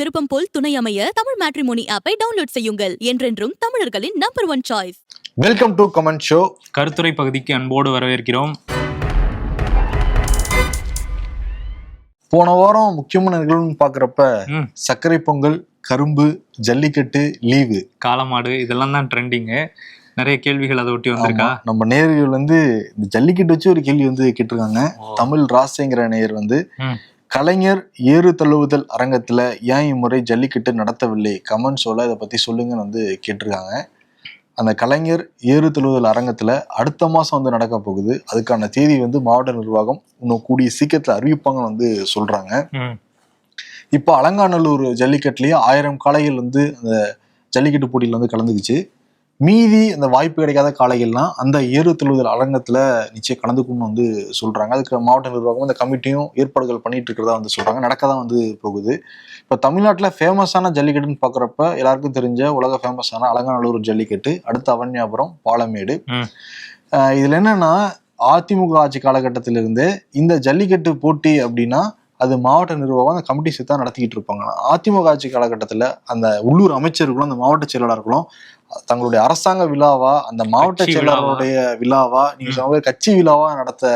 விருப்பம் போல் துணை அமைய தமிழ் மேட்ரிமோனி ஆப்பை டவுன்லோட் செய்யுங்கள். என்றென்றும் தமிழர்களின் number 1 choice. Welcome to comment show. கருத்துரை பகுதிக்கு அன்போடு வரவேற்கிறோம். போன வாரம் முக்கியமான நிகழ்வுன்னு பாக்குறப்ப சர்க்கரை பொங்கல், கரும்பு, ஜல்லிக்கட்டு, லீவு, காளமாடு இதெல்லாம் தான் ட்ரெண்டிங்கு. நிறைய கேள்விகள் அதை ஒட்டி வந்திருக்கா. நம்ம நேயர்கள் இந்த ஜல்லிக்கட்டு வச்சு ஒரு கேள்வி கேட்டிருக்காங்க. தமிழ் ராசிங்கிற நேயர் கலைஞர் ஏறு தழுவுதல் அரங்கத்துல ஏன் இம்முறை ஜல்லிக்கட்டு நடத்தவில்லை, கமெண்ட் ஷோல இதை பத்தி சொல்லுங்கன்னு கேட்டிருக்காங்க. அந்த கலைஞர் ஏறு தழுவுதல் அரங்கத்துல அடுத்த மாசம் நடக்க போகுது. அதுக்கான தேதி மாவட்ட நிர்வாகம் இன்னும் கூடிய சீக்கிரத்துல அறிவிப்பாங்கன்னு சொல்றாங்க. இப்போ அலங்காநல்லூர் ஜல்லிக்கட்டுலயே 1000 காளைகள் அந்த ஜல்லிக்கட்டு போட்டியில கலந்துக்குச்சு. மீதி அந்த வாய்ப்பு கிடைக்காத காளைகள்லாம் அந்த ஏறு தழுவுதல் அரங்கத்துல நிச்சயம் கலந்துக்கணும்னு சொல்றாங்க. அதுக்கு மாவட்ட நிர்வாகம் அந்த கமிட்டியும் ஏற்பாடுகள் பண்ணிட்டு இருக்கிறதா சொல்றாங்க. நடக்கதான் போகுது. இப்ப தமிழ்நாட்டுல ஃபேமஸான ஜல்லிக்கட்டுன்னு பாக்குறப்ப எல்லாருக்கும் தெரிஞ்ச உலக ஃபேமஸான அலங்காநல்லூர் ஜல்லிக்கட்டு, அடுத்த அவன்யாபுரம், பாலமேடு. இதுல என்னன்னா அதிமுக ஆட்சி காலகட்டத்திலிருந்து இந்த ஜல்லிக்கட்டு போட்டி அப்படின்னா அது மாவட்ட நிர்வாகம் அந்த கமிட்டி சேர்த்தா நடத்திக்கிட்டு இருப்பாங்க. அதிமுக ஆட்சி காலகட்டத்துல அந்த உள்ளூர் அமைச்சர்களும் அந்த மாவட்ட செயலாளர்களும் தங்களுடைய அரசாங்க விழாவா, அந்த மாவட்ட செயலாளருடைய விழாவா, நீங்க சொன்ன கட்சி விழாவா நடத்த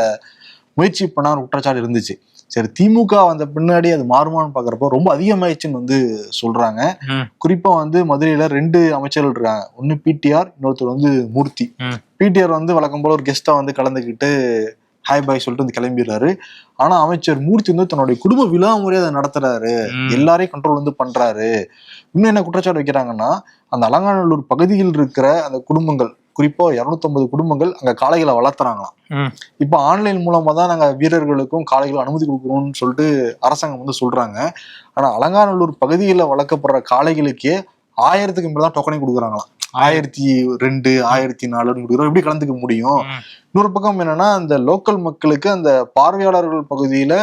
முயற்சி பண்ண குற்றச்சாட்டு இருந்துச்சு. சரி, திமுக வந்த பின்னாடி அது மாறுமான்னு பாக்குறப்போ ரொம்ப அதிகமாயிடுச்சுன்னு சொல்றாங்க. குறிப்பா மதுரையில 2 அமைச்சர்கள் இருக்காங்க. ஒன்னு பிடிஆர், இன்னொருத்தர் மூர்த்தி. பிடிஆர் வழக்கம் போல ஒரு கெஸ்டா கலந்துக்கிட்டு ஹாய் பாய் சொல்லிட்டு கிளம்பிடுறாரு. ஆனா அமைச்சர் மூர்த்தி தன்னுடைய குடும்ப விழா முறையை அதை நடத்துறாரு, எல்லாரையும் கண்ட்ரோல் பண்றாரு. இன்னும் என்ன குற்றச்சாட்டு வைக்கிறாங்கன்னா, அந்த அலங்காநல்லூர் பகுதியில் இருக்கிற அந்த குடும்பங்கள், குறிப்பா 250 குடும்பங்கள் அங்க காளைகளை வளர்த்துறாங்களாம். இப்ப ஆன்லைன் மூலமா தான் நாங்க வீரர்களுக்கும் காளைகளும் அனுமதி கொடுக்கணும்னு சொல்லிட்டு அரசாங்கம் சொல்றாங்க. ஆனா அலங்காநல்லூர் பகுதியில் வளர்க்கப்படுற காளைகளுக்கே 1000க்கு மேல தான் டோக்கனை கொடுக்குறாங்களாம். 1002, 1004 எப்படி கலந்துக்க முடியும்? இன்னொரு பக்கம் என்னன்னா, அந்த லோக்கல் மக்களுக்கு அந்த பார்வையாளர்கள் பகுதியில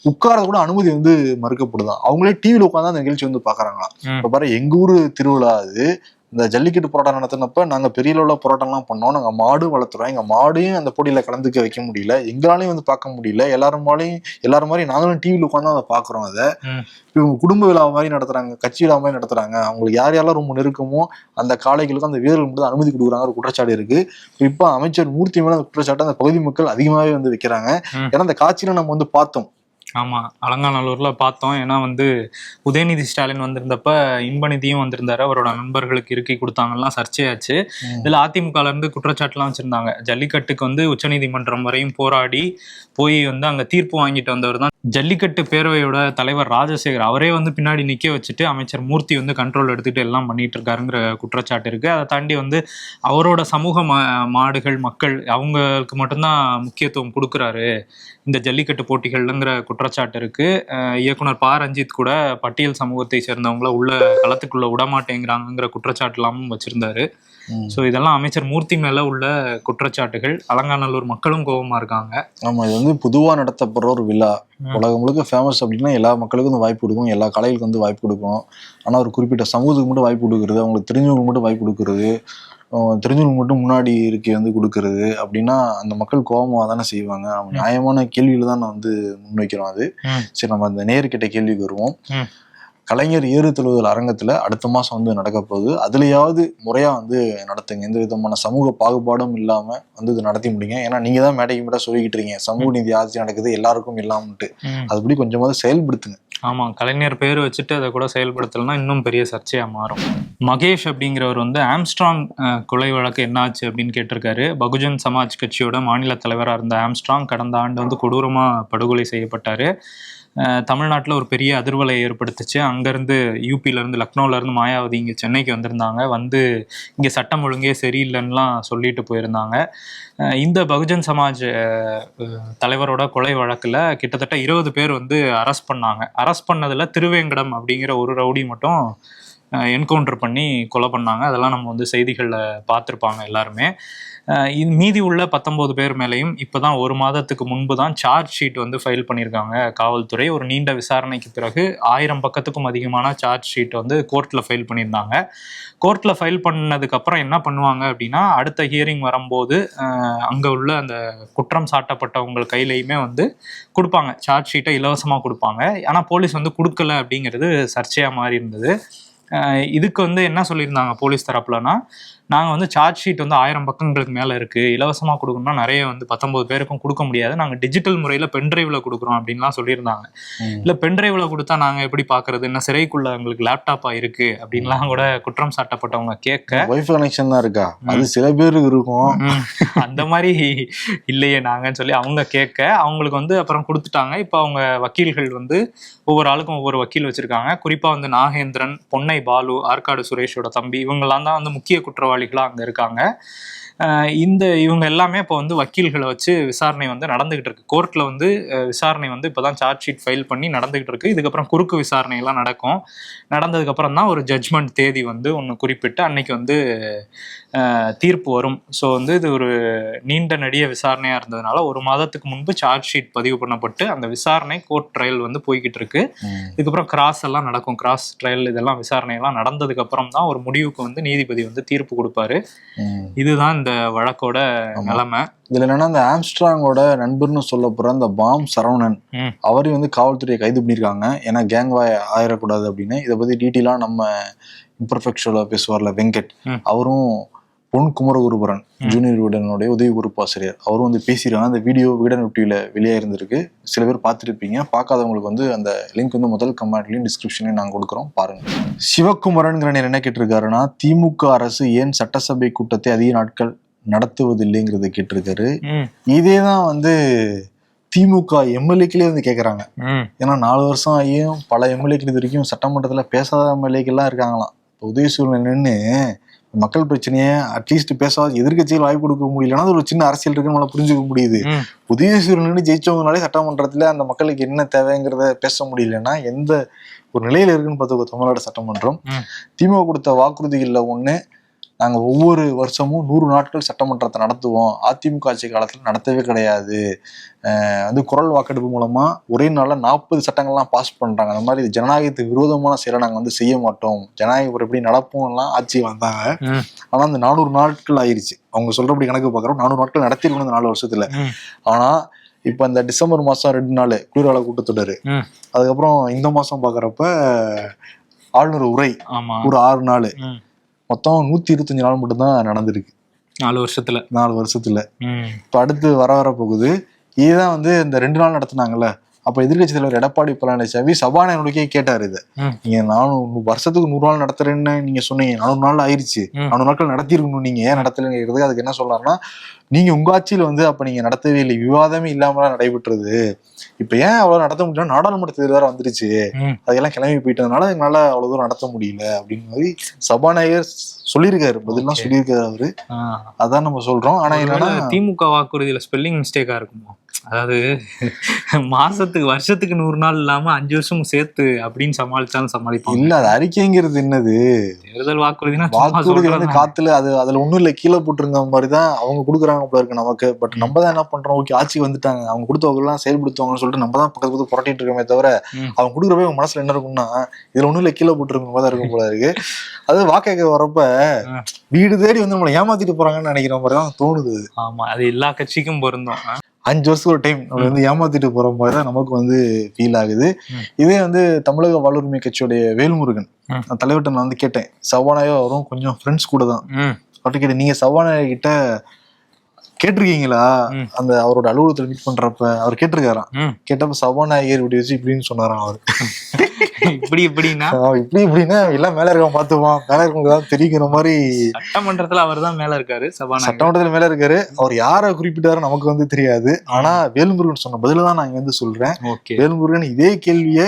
உட்கார்றது கூட அனுமதி மறுக்கப்படுதான். அவங்களே டிவில உட்காந்து அந்த நிகழ்ச்சி பாக்குறாங்களாம். இப்ப பாரு, எங்க ஊரு திருவிழா அது, இந்த ஜல்லிக்கட்டு போராட்டம் நடத்தினப்ப நாங்க பெரிய அளவுல போராட்டம் எல்லாம் பண்ணோம். நாங்க மாடு வளர்த்துறோம், எங்க மாடையும் அந்த போட்டியில கலந்துக்க வைக்க முடியல, எங்களாலையும் பார்க்க முடியல, எல்லாரும் மாதிரி நாங்களும் டிவில உட்காந்து அதை பாக்குறோம். அதை இவங்க குடும்ப விழா மாதிரி நடத்துறாங்க, கட்சி விழா மாதிரி நடத்துறாங்க. அவங்களுக்கு யார் யாரெல்லாம் ரொம்ப நெருக்கமோ அந்த காளைகளுக்கும் அந்த வீரர்கள் மட்டும் அனுமதி கொடுக்குறாங்க ஒரு குற்றச்சாட்டு இருக்கு. இப்ப அமைச்சர் மூர்த்தி மேல அந்த குற்றச்சாட்டு அந்த பகுதி மக்கள் அதிகமாவே வைக்கிறாங்க. ஏன்னா அந்த காட்சியில நம்ம பார்த்தோம். ஆமா, அலங்காநல்லூர்ல பார்த்தோம். ஏன்னா உதயநிதி ஸ்டாலின் வந்திருந்தப்ப இன்பநிதியும் வந்திருந்தாரு, அவரோட நண்பர்களுக்கு இருக்கை கொடுத்தாங்கலாம், சர்ச்சையாச்சு. இதுல அதிமுகல இருந்து குற்றச்சாட்டுலாம் வச்சிருந்தாங்க. ஜல்லிக்கட்டுக்கு உச்சநீதிமன்றம் வரையும் போராடி போய் அங்க தீர்ப்பு வாங்கிட்டு வந்தவர் தான் ஜல்லிக்கட்டு பேரவையோட தலைவர் ராஜசேகர். அவரே பின்னாடி நிக்க வச்சுட்டு அமைச்சர் மூர்த்தி கண்ட்ரோல் எடுத்துட்டு எல்லாம் பண்ணிட்டு இருக்காருங்கிற குற்றச்சாட்டு இருக்கு. அதை தாண்டி அவரோட சமூக மாடுகள், மக்கள், அவங்களுக்கு மட்டும்தான் முக்கியத்துவம் கொடுக்குறாரு இந்த ஜல்லிக்கட்டு போட்டிகள்ங்கிற குற்றச்சாட்டு இருக்கு. இயக்குனர் ப. ரஞ்சித் கூட பட்டியல் சமூகத்தை சேர்ந்தவங்கள உள்ள களத்துக்குள்ள விடமாட்டேங்கிறாங்கிற குற்றச்சாட்டு எல்லாமும் வச்சிருந்தாரு. ஸோ இதெல்லாம் அமைச்சர் மூர்த்தி மேல உள்ள குற்றச்சாட்டுகள். அலங்காநல்லூர் மக்களும் கோபமா இருக்காங்க. ஆமா, இது பொதுவா நடத்தப்படுற ஒரு விழா, உலகம் முழுக்க ஃபேமஸ் அப்படின்னா எல்லா மக்களுக்கும் வாய்ப்பு கொடுக்கும், எல்லா கலைகளுக்கும் வாய்ப்பு கொடுக்கும். ஆனா ஒரு குறிப்பிட்ட சமூகத்துக்கு மட்டும் வாய்ப்பு கொடுக்கறது, அவங்களுக்கு தெரிஞ்சவங்களுக்கு மட்டும் வாய்ப்பு கொடுக்கறது, தெரிஞ்சவங்களுக்கு மட்டும் முன்னாடி இருக்கை கொடுக்கறது அப்படின்னா அந்த மக்கள் கோபமாக தானே செய்வாங்க. அவங்க நியாயமான கேள்வியில தான் நான் முன்வைக்கிறோம். அது சரி, நம்ம அந்த நேர்கிட்ட கேள்விக்கு வருவோம். கலைஞர் ஏறு தழுவுதல் அரங்கத்துல அடுத்த மாசம் நடக்க போகுது. அதுலயாவது முறையா நடத்துங்க, எந்த விதமான சமூக பாகுபாடும் இல்லாம இது நடத்தி முடியுங்க. ஏன்னா நீங்க தான் மேடைக்கு மேடா சொல்லிக்கிட்டு இருக்கீங்க சமூக நீதி ஆட்சி நடக்குது எல்லாருக்கும் இல்லாமட்டு, அதுபடி கொஞ்சமாவது செயல்படுத்துங்க. ஆமா, கலைஞர் பேர் வச்சுட்டு அதை கூட செயல்படுத்தலைன்னா இன்னும் பெரிய சர்ச்சையா மாறும். மகேஷ் அப்படிங்கிறவர் ஆம்ஸ்ட்ராங் கொலை வழக்கு என்னாச்சு அப்படின்னு கேட்டிருக்காரு. பகுஜன் சமாஜ் கட்சியோட மாநில தலைவராக இருந்த ஆம்ஸ்ட்ராங் கடந்த ஆண்டு கொடூரமா படுகொலை செய்யப்பட்டாரு. தமிழ்நாட்டில் ஒரு பெரிய அதிர்வலை ஏற்படுத்துச்சு. அங்கேருந்து யூபியிலேருந்து லக்னோவிலேருந்து மாயாவதி இங்கே சென்னைக்கு வந்திருந்தாங்க. இங்கே சட்டம் ஒழுங்கே சரியில்லைன்னுலாம் சொல்லிட்டு போயிருந்தாங்க. இந்த பகுஜன் சமாஜ் தலைவரோட கொலை வழக்கில் கிட்டத்தட்ட 20 பேர் அரெஸ்ட் பண்ணாங்க. அரெஸ்ட் பண்ணதில் திருவேங்கடம் அப்படிங்கிற ஒரு ரவுடி மட்டும் என்கவுண்டர் பண்ணி கொலை பண்ணாங்க. அதெல்லாம் நம்ம வந்து செய்திகளில் பார்த்துருப்பாங்க எல்லாருமே. மீதி உள்ள 19 பேர் மேலேயும் இப்போதான் 1 மாதத்துக்கு முன்பு தான் சார்ஜ் ஷீட் வந்து ஃபைல் பண்ணியிருக்காங்க காவல்துறை. ஒரு நீண்ட விசாரணைக்கு பிறகு 1000 பக்கத்துக்கும் அதிகமான சார்ஜ் ஷீட் வந்து கோர்ட்டில் ஃபைல் பண்ணியிருந்தாங்க. கோர்ட்டில் ஃபைல் பண்ணதுக்கப்புறம் என்ன பண்ணுவாங்க அப்படின்னா, அடுத்த ஹியரிங் வரும்போது அங்கே உள்ள அந்த குற்றம் சாட்டப்பட்டவங்க கையிலையுமே வந்து கொடுப்பாங்க, சார்ஜ் ஷீட்டை இலவசமாக கொடுப்பாங்க. ஆனால் போலீஸ் வந்து கொடுக்கல அப்படிங்கிறது சர்ச்சையாக மாறி இருந்தது. இதுக்கு வந்து என்ன சொல்லியிருந்தாங்க போலீஸ் தரப்புலனா, நாங்கள் வந்து சார்ஜ் ஷீட் வந்து 1000 பக்கங்களுக்கு மேலே இருக்குது, இலவசமாக கொடுக்கணும்னா நிறைய வந்து 19 பேருக்கும் கொடுக்க முடியாது, நாங்கள் டிஜிட்டல் முறையில் பென்ட்ரைவில் கொடுக்குறோம் அப்படின்லாம் சொல்லியிருந்தாங்க. இல்லை பென்ட்ரைவில் கொடுத்தா நாங்கள் எப்படி பார்க்குறது, என்ன சிறைக்குள்ள எங்களுக்கு லேப்டாப்பாக இருக்குது அப்படின்லாம் கூட குற்றம் சாட்டப்பட்டவங்க கேட்க, வைஃபை கனெக்ஷன் தான் இருக்கா, அது சில பேருக்கு இருக்கும், அந்த மாதிரி இல்லையே நாங்கன்னு சொல்லி அவங்க கேட்க, அவங்களுக்கு வந்து அப்புறம் கொடுத்துட்டாங்க. இப்போ அவங்க வக்கீல்கள் வந்து ஒவ்வொரு ஆளுக்கும் ஒவ்வொரு வக்கீல் வச்சிருக்காங்க. குறிப்பாக வந்து நாகேந்திரன், பொன்னை பாலு, ஆற்காடு சுரேஷோட தம்பி, இவங்கெல்லாம் தான் வந்து முக்கிய குற்றவாளிகளாக அங்கே இருக்காங்க. இவங்க எல்லாமே இப்போ வந்து வக்கீல்களை வச்சு விசாரணை வந்து நடந்துகிட்டு இருக்கு. கோர்ட்டில் வந்து விசாரணை வந்து இப்போதான் சார்ஜ் ஷீட் ஃபைல் பண்ணி நடந்துகிட்டு இருக்கு. இதுக்கப்புறம் குறுக்கு விசாரணை எல்லாம் நடக்கும். நடந்ததுக்கப்புறம் தான் ஒரு ஜட்ஜ்மெண்ட் தேதி வந்து ஒன்று குறிப்பிட்டு அன்னைக்கு வந்து தீர்ப்பு வரும். ஸோ வந்து இது ஒரு நீண்ட நெடிய விசாரணையாக இருந்ததுனால 1 மாதத்துக்கு முன்பு சார்ஜ் ஷீட் பதிவு பண்ணப்பட்டு அந்த விசாரணை கோர்ட் ட்ரையல் வந்து போய்கிட்டு இருக்கு. இதுக்கப்புறம் கிராஸ் எல்லாம் நடக்கும், கிராஸ் ட்ரையல் இதெல்லாம் விசாரணையெல்லாம் நடந்ததுக்கு அப்புறம் தான் ஒரு முடிவுக்கு வந்து நீதிபதி வந்து தீர்ப்பு கொடுப்பாரு. இதுதான் இந்த வழக்கோட நிலைமை. இதுல என்னன்னா, இந்த ஆம்ஸ்ட்ராங்கோட நண்பர்னு சொல்ல போற அந்த பாம் சரவணன் அவரையும் வந்து காவல்துறையை கைது பண்ணியிருக்காங்க. ஏன்னா கேங் வாய் ஆயிடக்கூடாது அப்படின்னு. இதை பத்தி டீட்டெயிலா நம்ம இம்பர்ஃபெக்ட் ஷோல பேசுவார்ல வெங்கட், அவரும் பொன் குமரகுருபரன் ஜூனியர் விகடனுடைய உதவி பொறுப்பாசிரியர், அவரும் வந்து பேசியிருக்காங்க. அந்த வீடியோ விகடன் டிவியில வெளியே இருந்திருக்கு, சில பேர் பார்த்துருப்பீங்க. பார்க்காதவங்களுக்கு வந்து அந்த லிங்க் வந்து முதல் கமெண்ட்லையும் டிஸ்கிரிப்ஷன்லையும் நாங்கள் கொடுக்குறோம், பாருங்க. சிவகுமரன்கிற என்ன கேட்டிருக்காருன்னா, திமுக அரசு ஏன் சட்டசபை கூட்டத்தை அதிக நாட்கள் நடத்துவதில்லைங்கிறத கேட்டிருக்காரு. இதேதான் வந்து திமுக எம்எல்ஏக்களே வந்து கேட்கறாங்க. ஏன்னா 4 வருஷம் ஆகியும் பல எம்எல்ஏக்கள் இது வரைக்கும் சட்டமன்றத்துல பேசாத எம்எல்ஏக்கள்லாம் இருக்காங்களாம். உதயசூரன் நின்று மக்கள் பிரச்சனையை அட்லீஸ்ட் பேசாத எதிர்கட்சிகள் வாய்ப்பு கொடுக்க முடியலன்னா அது ஒரு சின்ன அரசியல் இருக்குன்னு நம்மளால புரிஞ்சுக்க முடியுது. உதயசூரன் நின்று ஜெயிச்சவங்கனாலே சட்டமன்றத்துல அந்த மக்களுக்கு என்ன தேவைங்கிறத பேச முடியலன்னா எந்த ஒரு நிலையில இருக்குன்னு பார்த்துக்கோ தமிழ்நாடு சட்டமன்றம். திமுக கொடுத்த வாக்குறுதிகள்ல ஒண்ணு, நாங்க ஒவ்வொரு வருஷமும் 100 நாட்கள் சட்டமன்றத்தை நடத்துவோம். அதிமுக ஆட்சி காலத்துல நடத்தவே கிடையாது. வந்து குரல் வாக்கெடுப்பு மூலமா ஒரே நாள்ல 40 சட்டங்கள்லாம் பாஸ் பண்றாங்க. அந்த மாதிரி ஜனநாயகத்துக்கு விரோதமான செயலை நாங்க வந்து செய்ய மாட்டோம், ஜனநாயகம் எப்படி நடப்போம் எல்லாம் ஆட்சி வந்தாங்க. ஆனா அந்த 400 நாட்கள் ஆயிருச்சு. அவங்க சொல்றபடி கணக்கு பாக்குறோம் 400 நாட்கள் நடத்திருக்கணும் இந்த 4 வருஷத்துல. ஆனா இப்ப இந்த டிசம்பர் மாசம் 2 நாள் குளிர்கால கூட்டத்தொடரு, அதுக்கப்புறம் இந்த மாசம் பாக்குறப்ப ஆளுநர் உரை ஒரு 6 நாள், மொத்தம் 125 நாள் மட்டும்தான் நடந்திருக்கு 4 வருஷத்துல. இப்ப அடுத்து வர போகுது. இதுதான் வந்து இந்த 2 நாள் நடத்தினாங்கல்ல, அப்ப எதிர்கட்சி தலைவர் எடப்பாடி பழனிசாமி சபாநாயகருக்கே கேட்டாரு, இதை நீங்க 400 வருஷத்துக்கு 100 நாள் நடத்துறேன்னு நீங்க சொன்னீங்க, 400 நாள் ஆயிருச்சு, 400 நாட்கள் நடத்திருக்கணும், நீங்க ஏன் நடத்தலைங்கிறது. அதுக்கு என்ன சொல்றாருன்னா, நீங்க உங்க ஆட்சியில வந்து அப்ப நீங்க நடத்தவே இல்லை, விவாதமே இல்லாமலாம் நடைபெற்றது, இப்ப ஏன் அவ்வளவு நடத்த முடியல, நாடாளுமன்ற தேர்தல் வேற வந்துருச்சு, அதெல்லாம் கிளம்பி போயிட்டதுனால எங்களால அவ்வளவு தூரம் நடத்த முடியல அப்படின்னு மாதிரி சபாநாயகர் சொல்லியிருக்காரு, பதிலாம் சொல்லியிருக்காரு அவரு. அதான் நம்ம சொல்றோம். ஆனா என்னன்னா திமுக வாக்குறுதியில ஸ்பெல்லிங் மிஸ்டேக்கா இருக்குமோ, அதாவது வருஷத்துக்கு 100 நாள் இல்லாம 5 வருஷம் சேர்த்து அப்படின்னு சமாளிச்சாலும் சமாளிப்பாங்க. இல்ல அது அறிக்கைங்கிறது என்னது, தேர்தல் வாக்குறுதினா வாக்குறுதி வந்து காத்துல அதுல ஒண்ணும் இல்ல, கீழே போட்டுருங்க மாதிரிதான் அவங்க கொடுக்குறாங்க போல இருக்கு நமக்கு. பட் நம்ம தான் என்ன பண்றோம், ஓகே ஆட்சிக்கு வந்துட்டாங்க, அவங்க கொடுத்தவங்க எல்லாம் செயல்படுத்துவாங்கன்னு சொல்லிட்டு நம்ம தான் பக்கத்து புரட்டிட்டு இருக்கோமே தவிர, அவங்க கொடுக்குறப்ப அவங்க மனசுல என்ன இருக்கும்னா, இதுல ஒண்ணும் இல்ல கீழே போட்டுருக்க மாதிரி தான் இருக்கும் போல இருக்கு. அது வாக்கு வரப்ப வீடு தேடி வந்து நம்மளை ஏமாத்திட்டு போறாங்கன்னு நினைக்கிற மாதிரிதான் தோணுது. ஆமா, அது எல்லா கட்சிக்கும் பொருந்தும். 5 வருஷத்துக்கு ஒரு டைம் நம்ம வந்து ஏமாத்திட்டு போற மாதிரிதான் நமக்கு வந்து ஃபீல் ஆகுது. இதே வந்து தமிழக வாழ்வுரிமை கட்சியோடைய வேல்முருகன் தலைவர்கிட்ட நான் வந்து கேட்டேன், சபாநாயகர் அவரும் கொஞ்சம் ஃப்ரெண்ட்ஸ் கூட தான், அவர்கிட்ட கேட்டேன், நீங்க சபாநாயகர் கிட்ட கேட்டிருக்கீங்களா, அந்த அவரோட அலுவலகத்துல மீட் பண்றப்ப அவர் கேட்டிருக்காராம். கேட்டப்ப சபாநாயகர் இப்படி வச்சு இப்படின்னு சொன்னாராம் அவரு. இப்படின்னா எல்லாம் மேல இருக்க பாத்துவான், மேல இருக்கவங்க தெரியுங்கிற மாதிரி. சட்டமன்றத்துல அவர் தான் மேல இருக்காரு, சட்டமன்றத்துல மேல இருக்காரு. அவர் யார குறிப்பிட்டாரு நமக்கு வந்து தெரியாது. ஆனா வேல்முருகன் சொன்ன பதில தான் நான் இங்க வந்து சொல்றேன். வேல்முருகன் இதே கேள்விய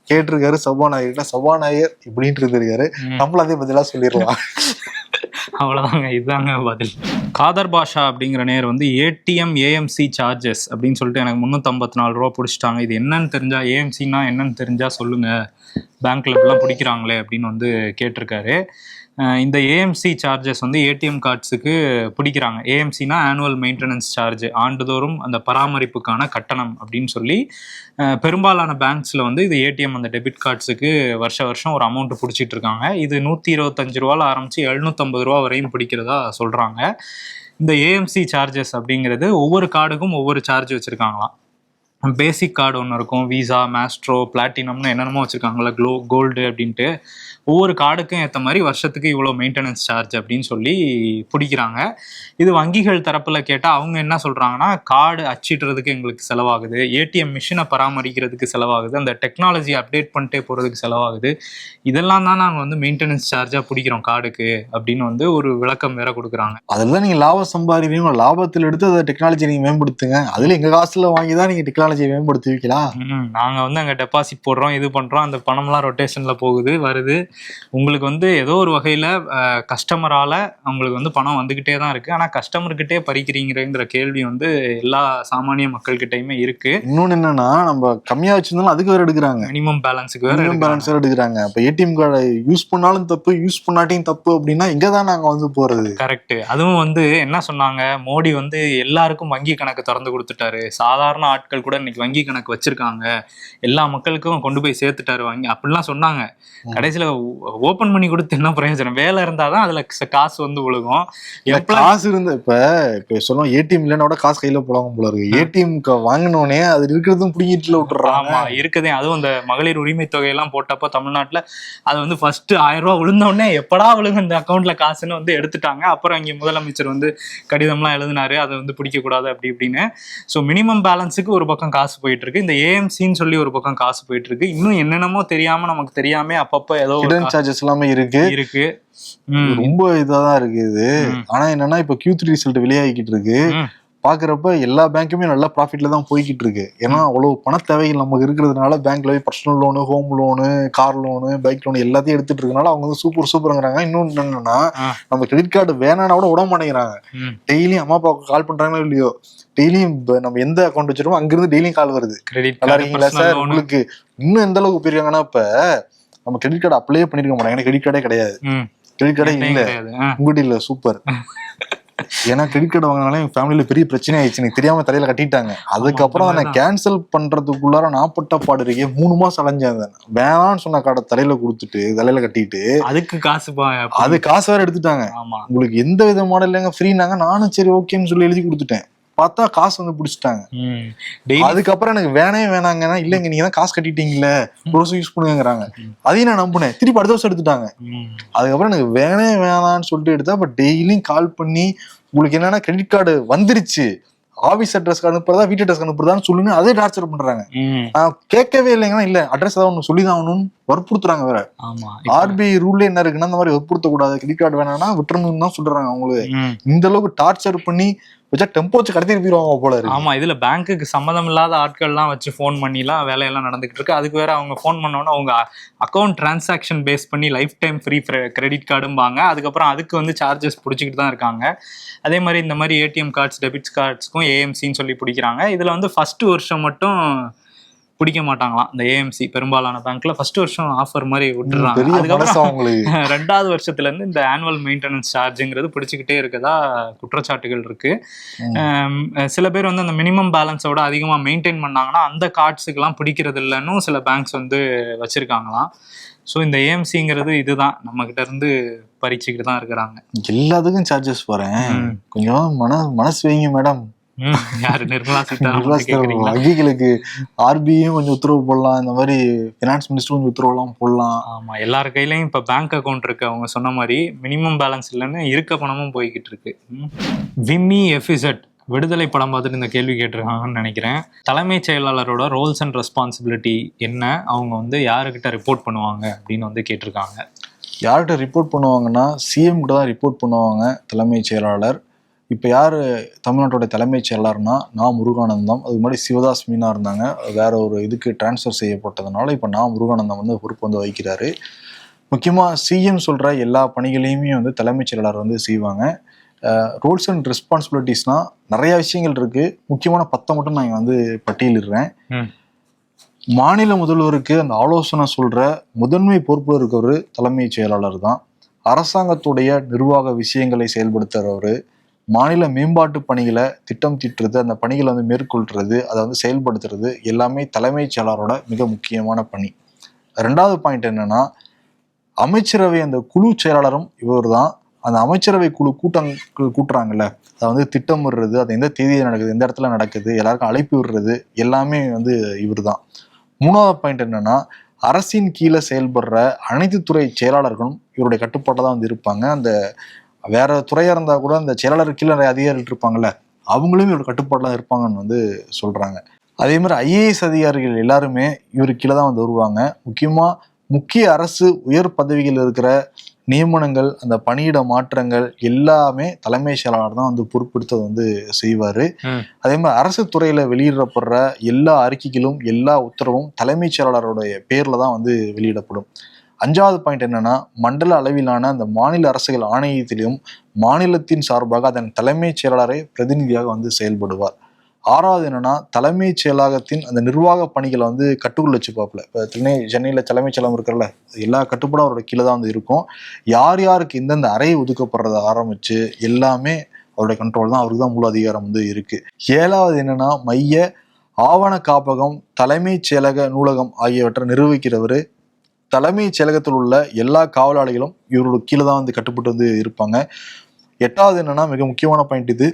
கேட்டிருக்காரு சபாநாயகர், சபாநாயகர் இப்படின்ட்டு இருந்திருக்காரு. நம்மள அதே பதிலா சொல்லிடலாம். அவ்வளவுதாங்க, இதுதாங்க பதில். காதர் பாஷா அப்படிங்கிற நேர் வந்து ஏடிஎம் ஏஎம்சி சார்ஜஸ் அப்படின்னு சொல்லிட்டு எனக்கு 354 ரூபா பிடிச்சிட்டாங்க, இது என்னன்னு தெரிஞ்சா, ஏஎம்சின்னா என்னன்னு தெரிஞ்சா சொல்லுங்க, பேங்க்ல இப்படிலாம் பிடிக்கிறாங்களே அப்படின்னு வந்து கேட்டிருக்காரு. இந்த ஏஎம்சி சார்ஜஸ் வந்து ஏடிஎம் கார்ட்ஸுக்கு பிடிக்கிறாங்க. ஏஎம்சினா ஆனுவல் மெயின்டெனன்ஸ் சார்ஜ், ஆண்டுதோறும் அந்த பராமரிப்புக்கான கட்டணம் அப்படின்னு சொல்லி பெரும்பாலான பேங்க்ஸில் வந்து இது ஏடிஎம் அந்த டெபிட் கார்ட்ஸுக்கு வருஷம் ஒரு அமௌண்ட் பிடிச்சிட்டு இருக்காங்க. இது 125 ரூபாயில் ஆரம்பித்து 750 ரூபா வரையும் பிடிக்கிறதா சொல்கிறாங்க. இந்த ஏஎம்சி சார்ஜஸ் அப்படிங்கிறது ஒவ்வொரு கார்டுக்கும் ஒவ்வொரு சார்ஜ் வச்சுருக்காங்களாம். பேசிக் கார்டு ஒன்று இருக்கும், விசா, மேஸ்ட்ரோ, பிளாட்டினம்னு என்னென்னமோ வச்சுருக்காங்களா, கோல்டு அப்படின்ட்டு. ஒவ்வொரு கார்டுக்கும் ஏற்ற மாதிரி வருஷத்துக்கு இவ்வளோ மெயின்டெனன்ஸ் சார்ஜ் அப்படின்னு சொல்லி பிடிக்கிறாங்க. இது வங்கிகள் தரப்பில் கேட்டால் அவங்க என்ன சொல்கிறாங்கன்னா, கார்டு அச்சிடுறதுக்கு எங்களுக்கு செலவாகுது, ஏடிஎம் மிஷினை பராமரிக்கிறதுக்கு செலவாகுது, அந்த டெக்னாலஜி அப்டேட் பண்ணிட்டே போகிறதுக்கு செலவாகுது, இதெல்லாம் தான் நாங்கள் வந்து மெயின்டெனன்ஸ் சார்ஜாக பிடிக்கிறோம் கார்டுக்கு அப்படின்னு வந்து ஒரு விளக்கம் வேற கொடுக்குறாங்க. அதெல்லாம் நீங்கள் லாபம் சம்பாதிக்கிறீங்க, லாபத்தில் எடுத்து அதை டெக்னாலஜி நீங்கள் மேம்படுத்துங்க, அதில் எங்கள் காசில் வாங்கி தான் நீங்கள் டெக்னாலஜியை மேம்படுத்துவீங்களா? நாங்கள் வந்து அங்கே டெபாசிட் போடுறோம், இது பண்ணுறோம், அந்த பணம்லாம் ரொட்டேஷனில் போகுது வருது, உங்களுக்கு வந்து ஏதோ ஒரு வகையில் கஸ்டமரால் அவங்களுக்கு வந்து பணம் வந்துக்கிட்டே தான் இருக்குது, ஆனால் கஸ்டமர்கிட்டே பறிக்கிறீங்கிற கேள்வி வந்து எல்லா சாமானிய மக்கள்கிட்டையுமே இருக்குது. இன்னொன்று என்னன்னா, நம்ம கம்மியாக வச்சிருந்தாலும் அதுக்கு வேறு எடுக்கிறாங்க, மினிமம் பேலன்ஸுக்கு வேறு எடுக்கிறாங்க. இப்போ ஏடிஎம் கார்டை யூஸ் பண்ணாலும் தப்பு, யூஸ் பண்ணாட்டியும் தப்பு அப்படின்னா இங்கே தான் நாங்கள் வந்து போகிறது. கரெக்டு. அதுவும் வந்து என்ன சொன்னாங்க, மோடி வந்து எல்லாருக்கும் வங்கி கணக்கு திறந்து கொடுத்துட்டாரு, சாதாரண ஆட்கள் கூட இன்னைக்கு வங்கி கணக்கு வச்சிருக்காங்க, எல்லா மக்களுக்கும் கொண்டு போய் சேர்த்துட்டாரு வங்கி அப்படிலாம் சொன்னாங்க. கடைசியில் ஓப்பன் பண்ணி கொடுத்து என்ன பிரயோஜனம்? வேலை இருந்தாதான் அதுல காசு வந்து விழுகும். காசு இருந்தா இப்ப சொல்லுவோம் ஏடிஎம் இல்லைன்னா காசு கையில போடாம போல இருக்கு. ஏடிஎம் வாங்கினோடனே அது இருக்கிறதும் பிடிக்கிட்டுல விட்டுறாங்க. ஆமா இருக்குதே. அதுவும் அந்த மகளிர் உரிமை தொகையெல்லாம் போட்டப்போ தமிழ்நாட்டுல அது வந்து ஃபர்ஸ்ட் 1000 ரூபா விழுந்தோடனே எப்படா விழுங்க இந்த அக்கௌண்ட்ல காசுன்னு வந்து எடுத்துட்டாங்க. அப்புறம் இங்க முதலமைச்சர் வந்து கடிதம்லாம் எழுதினாரு, அதை வந்து பிடிக்க கூடாது அப்படி இப்படின்னு. ஸோ மினிமம் பேலன்ஸுக்கு ஒரு பக்கம் காசு போயிட்டு இருக்கு, இந்த ஏஎம்சின்னு சொல்லி ஒரு பக்கம் காசு போயிட்டு இருக்கு. இன்னும் என்னென்னமோ தெரியாம நமக்கு தெரியாம அப்பப்போ ஏதோ சார்ஜஸ் எல்லாமே இருக்கு. ரொம்ப இதாதான் இருக்கு இது. ஆனா என்னன்னா இப்ப Q3 ரிசல்ட் வெளியாகிக்கிட்டு இருக்கு. பாக்குறப்ப எல்லா பேங்க்குமே நல்ல ப்ராஃபிட்ல தான் போய்கிட்டு இருக்கு. ஏன்னா அவ்வளவு பண தேவைகள் நமக்கு இருக்கிறதுனால பேங்க்ல போய் personal loan, home loan, car loan, bike loan எல்லாத்தையும் எடுத்துட்டு இருக்கனால அவங்க வந்து சூப்பர்ங்கிறாங்க. இன்னொன்னு என்னன்னா, நம்ம கிரெடிட் கார்டு வேணான்னா கூட விட மாட்டேங்கிறாங்க. டெய்லியும் அம்மா அப்பாவுக்கு கால் பண்றாங்களோ இல்லையோ, டெய்லியும் நம்ம எந்த அக்கௌண்ட் வச்சிருக்கோம் அங்கிருந்து டெய்லியும் கால் வருது. நல்லா இருக்கீங்களா சார், உங்களுக்கு இன்னும் எந்த அளவுக்கு போயிருக்காங்கன்னா, இப்ப நம்ம கிரெடிட் கார்டு அப்ளை பண்ணிருக்க மாட்டாங்க. ஏன்னா கிரெடிட் கார்டே கிடையாது, கிரெடிட் கார்டே இல்ல உங்ககிட்ட இல்ல. சூப்பர். ஏன்னா கிரெடிட் கார்டு வாங்கினாலே எங்க ஃபேமிலியில பெரிய பிரச்சனை ஆயிடுச்சு, எனக்கு தெரியாம தலையில கட்டிட்டாங்க. அதுக்கப்புறம் அதை கேன்சல் பண்றதுக்குள்ளார நாப்பட்ட பாடு இருக்கே. 3 மாசம் அலைஞ்சேன். வேணான்னு சொன்ன கார்டை தலையில கொடுத்துட்டு தலையில கட்டிட்டு அதுக்கு காசு வேற எடுத்துட்டாங்க. உங்களுக்கு எந்த விதமான இல்லைங்க, ஃப்ரீனாங்க. நானும் சரி ஓகேன்னு சொல்லி எழுதி கொடுத்துட்டேன். பார்த்தா காசு வந்து பிடிச்சிட்டாங்க. அதுக்கப்புறம் எனக்கு வேணாங்கன்னா, இல்லைங்க நீங்க தான் காசு கட்டிட்டீங்கல்ல, யூஸ் பண்ணுங்கிறாங்க. அதையும் நான் நம்பினேன். திருப்பி அடுத்த வருஷம் எடுத்துட்டாங்க. அதுக்கப்புறம் எனக்கு வேணான்னு சொல்லிட்டு எடுத்தா, அப்ப டெய்லியும் கால் பண்ணி உங்களுக்கு என்னன்னா கிரெடிட் கார்டு வந்துருச்சு, ஆபீஸ் அட்ரஸ்க்கு அனுப்புறதா வீட்டு அட்ரஸ்க்கு அனுப்புறதான்னு சொல்லுங்க, அதே டார்ச்சர் பண்றாங்க. கேட்கவே இல்லைங்கன்னா, இல்ல அட்ரஸ் ஏதாவது ஒண்ணு சொல்லிதான் ஆகணும்னு வற்புறுத்துறாங்க வேற. RBI ரூல்ல என்ன இருக்குன்னா, இந்த மாதிரி வற்புறுத்த கூடாது, கிரெடிட் கார்டு வேணாம்னா விட்டுறணும்னு தான் சொல்றாங்க. அவங்களுக்கு இந்த அளவுக்கு டார்ச்சர் பண்ணி வச்சா டெம்போ வச்சு கடத்திட்டு போயிருவாங்க போல இருக்கு. ஆமா, இதுல பேங்க்குக்கு சம்மதம் இல்லாத ஆட்கள்லாம் வச்சு ஃபோன் பண்ணிலாம் வேலையெல்லாம் நடந்துகிட்டு இருக்கு. அதுக்கு வேற அவங்க ஃபோன் பண்ணோன்னா அவங்க அக்கௌண்ட் டிரான்சாக்ஷன் பேஸ் பண்ணி லைஃப் டைம் ஃப்ரீ கிரெடிட் கார்டும்பாங்க. அதுக்கப்புறம் அதுக்கு வந்து சார்ஜஸ் பிடிச்சிக்கிட்டு தான் இருக்காங்க. அதே மாதிரி இந்த மாதிரி ஏடிஎம் கார்ட்ஸ், டெபிட் கார்ட்ஸ்க்கும் ஏஎம்சின்னு சொல்லி பிடிக்கிறாங்க. இதுல வந்து ஃபர்ஸ்ட் வருஷம் மட்டும் பிடிக்க மாட்டாங்களாம். இந்த ஏஎம்சி பெரும்பாலான பேங்க்ல ஃபர்ஸ்ட் வருஷம் ஆஃபர் மாதிரி விட்டுறாங்க. அதுக்கப்புறம் 2வது வருஷத்துல இருந்து இந்த ஆனுவல் மெயின்டெனன்ஸ் சார்ஜுங்கிறது பிடிச்சிக்கிட்டே இருக்கதா குற்றச்சாட்டுகள் இருக்கு. சில பேர் வந்து அந்த மினிமம் பேலன்ஸோட அதிகமா மெயின்டைன் பண்ணாங்கன்னா அந்த கார்ட்ஸுக்கெல்லாம் பிடிக்கிறது இல்லைன்னு சில பேங்க்ஸ் வந்து வச்சிருக்காங்களாம். ஸோ இந்த ஏஎம்சிங்கிறது இதுதான் நம்ம கிட்ட இருந்து பறிச்சுக்கிட்டு தான் இருக்கிறாங்க. எல்லாத்துக்கும் சார்ஜஸ் போறேன், கொஞ்சம் மனசு வைங்க மேடம். யாரு? நிர்மலா சீதாராமன். வங்கிகளுக்கு RBIயும் கொஞ்சம் உத்தரவு போடலாம், இந்த மாதிரி பினான்ஸ் மினிஸ்டர் கொஞ்சம் உத்தரவுலாம் போடலாம். ஆமா, எல்லார் கையிலயும் இப்ப பேங்க் அக்கௌண்ட் இருக்கு. அவங்க சொன்ன மாதிரி மினிமம் பேலன்ஸ் இல்லைன்னு இருக்க பணமும் போய்கிட்டு இருக்கு. விம்மி எஃபிசட் விடுதலை படம் பார்த்துட்டு இந்த கேள்வி கேட்டிருக்காங்கன்னு நினைக்கிறேன். தலைமைச் செயலாளரோட ரோல்ஸ் அண்ட் ரெஸ்பான்சிபிலிட்டி என்ன, அவங்க வந்து யாருக்கிட்ட ரிப்போர்ட் பண்ணுவாங்க அப்படின்னு வந்து கேட்டிருக்காங்க. யார்கிட்ட ரிப்போர்ட் பண்ணுவாங்கன்னா CM கிட்ட தான் ரிப்போர்ட் பண்ணுவாங்க தலைமைச் செயலாளர். இப்போ யார் தமிழ்நாட்டோட தலைமைச் செயலாளர்னா முருகானந்தம். அதுக்கு முன்னாடி சிவதாஸ் மீனா இருந்தாங்க, வேற ஒரு இதுக்கு டிரான்ஸ்ஃபர் செய்யப்பட்டதுனால இப்போ முருகானந்தம் வந்து பொறுப்பு வந்து வகிக்கிறாரு. முக்கியமாக CM சொல்கிற எல்லா பணிகளையுமே வந்து தலைமைச் செயலாளர் வந்து செய்வாங்க. ரோல்ஸ் அண்ட் ரெஸ்பான்சிபிலிட்டிஸ்னால் நிறைய விஷயங்கள் இருக்குது. முக்கியமான 10 மட்டும் நான் வந்து பட்டியலிடுறேன். மாநில முதல்வருக்கு அந்த ஆலோசனை சொல்ற முதன்மை பொறுப்புல இருக்கவர் தலைமைச் செயலாளர் தான். அரசாங்கத்துடைய நிர்வாக விஷயங்களை செயல்படுத்துறவரு, மாநில மேம்பாட்டு பணிகளை திட்டம் தீட்டுறது, அந்த பணிகளை வந்து மேற்கொள்றது, அதை வந்து செயல்படுத்துறது எல்லாமே தலைமைச் செயலாளரோட மிக முக்கியமான பணி. ரெண்டாவது பாயிண்ட் என்னன்னா, அமைச்சரவை அந்த குழு செயலாளரும் இவர் தான். அந்த அமைச்சரவை குழு கூட்டுறாங்கல்ல, அதை வந்து திட்டமிடுறது, அது எந்த தேதியில் நடக்குது, எந்த இடத்துல நடக்குது, எல்லாருக்கும் அழைப்பு விடுறது எல்லாமே வந்து இவர் தான். மூணாவது பாயிண்ட் என்னன்னா, அரசின் கீழே செயல்படுற அனைத்து துறை செயலாளர்களும் இவருடைய கட்டுப்பாட்டில் தான் வந்து இருப்பாங்க. அந்த வேற துறையா இருந்தா கூட அந்த செயலாளர் கீழே நிறைய அதிகாரிகள் இருப்பாங்கல்ல, அவங்களும் இவரோட கட்டுப்பாட்டில் இருப்பாங்கன்னு வந்து சொல்றாங்க. அதே மாதிரி ஐஏஎஸ் அதிகாரிகள் எல்லாருமே இவருக்கு கீழே தான் வந்து வருவாங்க. முக்கிய அரசு உயர் பதவிகள் இருக்கிற நியமனங்கள், அந்த பணியிட மாற்றங்கள் எல்லாமே தலைமை செயலாளர் தான் வந்து பொறுப்பெடுத்து வந்து செய்வாரு. அதே மாதிரி அரசு துறையில வெளியிடப்படுற எல்லா அறிக்கைகளும் எல்லா உத்தரவும் தலைமைச் செயலாளருடைய பேர்ல தான் வந்து வெளியிடப்படும். அஞ்சாவது பாயிண்ட் என்னன்னா, மண்டல அளவிலான அந்த மாநில அரசுகள் ஆணையத்திலும் மாநிலத்தின் சார்பாக அதன் தலைமைச் செயலாளரை பிரதிநிதியாக வந்து செயல்படுவார். ஆறாவது என்னன்னா, தலைமைச் செயலகத்தின் அந்த நிர்வாக பணிகளை வந்து கட்டுக்குள்ள வச்சுப்பாப்புல. இப்போ சென்னையில தலைமைச் செயலகம் இருக்கிறல, எல்லா கட்டுப்பாடும் அவரோட கீழே தான் வந்து இருக்கும். யார் யாருக்கு எந்தெந்த அறை ஒதுக்கப்படுறத ஆரம்பிச்சு எல்லாமே அவருடைய கண்ட்ரோல் தான், அவருக்கு தான் முழு அதிகாரம் வந்து இருக்கு. ஏழாவது என்னன்னா, மைய ஆவண காப்பகம், தலைமைச் செயலக நூலகம் ஆகியவற்றை நிர்வகிக்கிறவர். தலைமைச் செயலகத்தில் உள்ள எல்லா காவலாளிகளும் இவரோட கீழே தான் வந்து கட்டுப்பட்டு வந்து இருப்பாங்க. எட்டாவது என்னன்னா, மிக முக்கியமான பாயிண்ட் இது,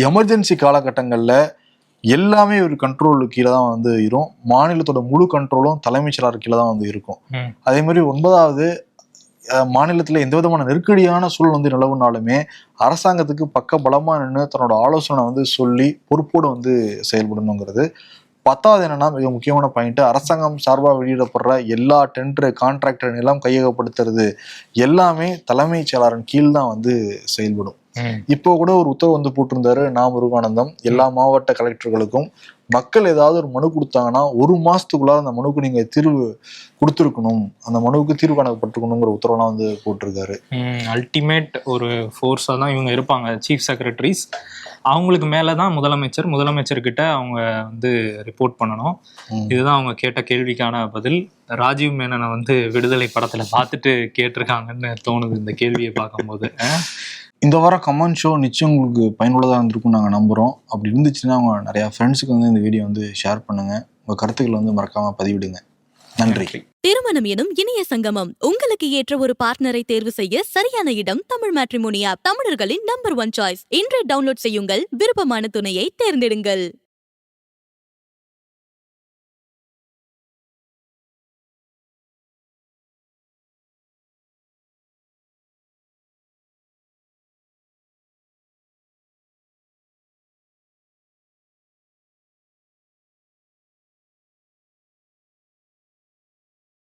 எமர்ஜென்சி காலகட்டங்களில் எல்லாமே ஒரு கண்ட்ரோலுக்கு கீழே தான் வந்து இருக்கும். மாநிலத்தோட முழு கண்ட்ரோலும் தலைமைச் செயலாளர் கீழே தான் வந்து இருக்கும். அதே மாதிரி ஒன்பதாவது, மாநிலத்தில் எந்த விதமான நெருக்கடியான சூழல் வந்து நிலவுனாலுமே அரசாங்கத்துக்கு பக்க பலமா நின்று தன்னோட ஆலோசனை வந்து சொல்லி பொறுப்போடு வந்து செயல்படணுங்கிறது. பத்தாவது என்னன்னா, மிக முக்கியமான பாயிண்ட், அரசாங்கம் சார்பாக வெளியிடப்படுற எல்லா டெண்டர், கான்ட்ராக்டர் நிலம் கையகப்படுத்துறது எல்லாமே தலைமைச் செயலாளரின் கீழ் தான் வந்து செயல்படும். இப்போ கூட ஒரு உத்தரவு வந்து போட்டிருந்தாரு முருகானந்தம், எல்லா மாவட்ட கலெக்டர்களுக்கும் மக்கள் ஏதாவது ஒரு மனு கொடுத்தாங்கன்னா 1 மாசத்துக்குள்ள அந்த மனுக்கு நீங்க தீர்வு கொடுத்துருக்கணும், அந்த மனுவுக்கு தீர்வு காணப்பட்டிருக்கணுங்கிற உத்தரவுலாம் வந்து போட்டிருக்காரு. அல்டிமேட் ஒரு ஃபோர்ஸா தான் இவங்க இருப்பாங்க, சீஃப் செக்ரட்டரிஸ். அவங்களுக்கு மேலதான் முதலமைச்சர்கிட்ட அவங்க வந்து ரிப்போர்ட் பண்ணணும். இதுதான் அவங்க கேட்ட கேள்விக்கான பதில். ராஜீவ் மேனனை வந்து விடுதலை படத்துல பார்த்துட்டு கேட்டிருக்காங்கன்னு தோணுது இந்த கேள்வியை பார்க்கும்போது. இந்த வாரம் கமெண்ட் ஷோ நிச்சயம் உங்களுக்கு பயனுள்ளதாக இருந்திருக்கும் நாங்கள் நம்புகிறோம். அப்படி இருந்துச்சுன்னா அவங்க நிறையா ஃப்ரெண்ட்ஸுக்கு வந்து இந்த வீடியோ வந்து ஷேர் பண்ணுங்கள். உங்கள் கருத்துக்களை வந்து மறக்காமல் பதிவிடுங்க. நன்றி. திருமணம் எனும் இணைய சங்கமம். உங்களுக்கு ஏற்ற ஒரு பார்ட்னரை தேர்வு செய்ய சரியான இடம் தமிழ் மேட்ரிமோனி ஆப். தமிழர்களின் நம்பர் 1 சாய்ஸ். இன்றே டவுன்லோட் செய்யுங்கள். விருப்பமான துணையை தேர்ந்தெடுங்கள்.